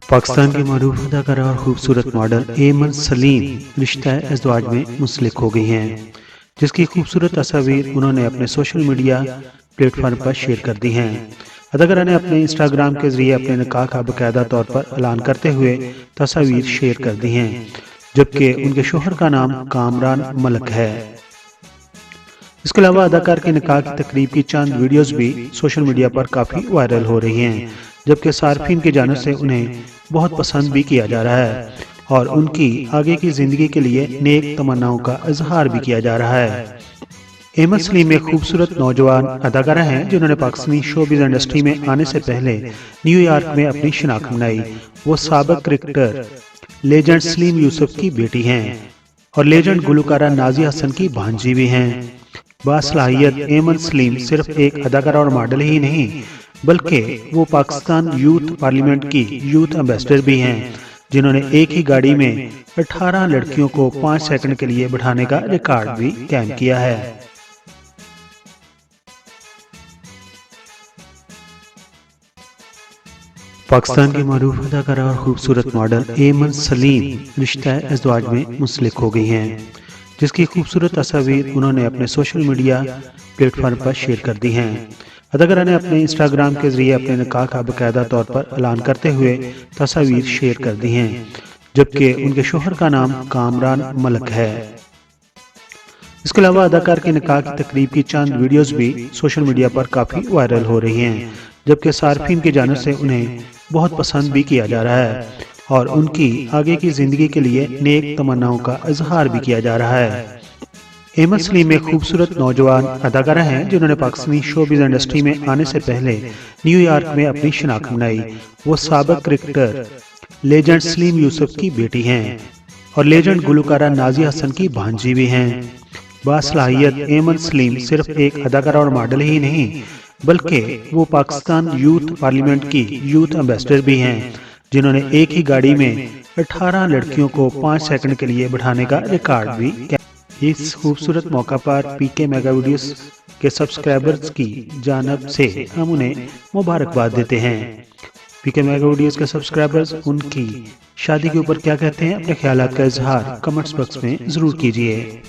पाकिस्तान की मरूफ अदाकारा और खूबसूरत मॉडल एमन सलीम रिश्ता अज़वाज में मुंसलिक हो गई हैं, जिसकी खूबसूरत तस्वीर उन्होंने अपने सोशल मीडिया प्लेटफॉर्म पर शेयर कर दी हैं। अदाकारा ने अपने इंस्टाग्राम के जरिए अपने निकाह का बाकायदा तौर पर ऐलान करते हुए तस्वीर शेयर कर दी हैं, जबकि उनके शोहर का नाम कामरान मलिक है। इसके अलावा अदाकार के निकाह की तकरीब की चंद वीडियोस भी सोशल मीडिया पर काफ़ी वायरल हो रही हैं, जबकि सार्फिन की जानिब से उन्हें बहुत पसंद भी किया जा रहा है और उनकी आगे की ज़िंदगी के लिए नेक तमन्नाओं का इजहार भी किया जा रहा है। एमन सलीम एक खूबसूरत नौजवान अदाकारा हैं जिन्होंने पाकिस्तानी शोबिज़ इंडस्ट्री में आने से पहले न्यूयॉर्क में अपनी शिनाख्त बनाई। वो साबिक क्रिकेटर लेजेंड सलीम यूसुफ की बेटी हैं और लेजेंड गुलकारा नाजिया हसन की भांजी भी हैं। बासलाहियत एमन सलीम सिर्फ एक अदाकारा और मॉडल ही नहीं, बल्कि वो पाकिस्तान यूथ पार्लियामेंट की यूथ एम्बेसडर भी हैं, जिन्होंने एक ही गाड़ी में 18 लड़कियों को 5 सेकंड के लिए बिठाने का रिकॉर्ड भी कायम किया है। पाकिस्तान की मरूफ अदाकारा और खूबसूरत मॉडल एमन सलीम रिश्ता अज़वाज में मुंसलिक हो गई हैं, जिसकी खूबसूरत तस्वीर उन्होंने अपने सोशल मीडिया प्लेटफॉर्म पर शेयर कर दी हैं। अदाकारा ने अपने इंस्टाग्राम के जरिए अपने निकाह का बाकायदा तौर पर ऐलान करते हुए तस्वीर शेयर कर दी हैं, जबकि उनके शोहर का नाम कामरान मलिक है। इसके अलावा अदाकार के निकाह की तकरीब की चंद वीडियोस भी सोशल मीडिया पर काफ़ी वायरल हो रही हैं, जबकि सार्फिन की जानिब से उन्हें बहुत पसंद भी किया जा रहा है और उनकी आगे की ज़िंदगी के लिए नेक तमन्नाओं का इजहार भी किया जा रहा है। एमन सलीम एक खूबसूरत नौजवान अदाकारा हैं जिन्होंने पाकिस्तानी शोबिज़ इंडस्ट्री में आने से पहले न्यूयॉर्क में अपनी शिनाख्त बनाई। वो साबिक क्रिकेटर लेजेंड सलीम यूसुफ की बेटी हैं और लेजेंड गुलकारा नाजिया हसन की भांजी भी हैं। बासलाहियत एमन सलीम सिर्फ एक अदाकारा और मॉडल ही नहीं, बल्कि वो पाकिस्तान यूथ पार्लियामेंट की यूथ एम्बेसडर भी हैं, जिन्होंने एक ही गाड़ी में 18 लड़कियों को 5 सेकंड के लिए बिठाने का रिकॉर्ड भी। इस खूबसूरत मौका पर पीके मेगा वीडियोस के सब्सक्राइबर्स की जानब से हम उन्हें मुबारकबाद देते हैं। पीके मेगा वीडियोस के सब्सक्राइबर्स उनकी शादी के ऊपर क्या कहते हैं, अपने ख्यालात का इजहार कमेंट्स बॉक्स में ज़रूर कीजिए।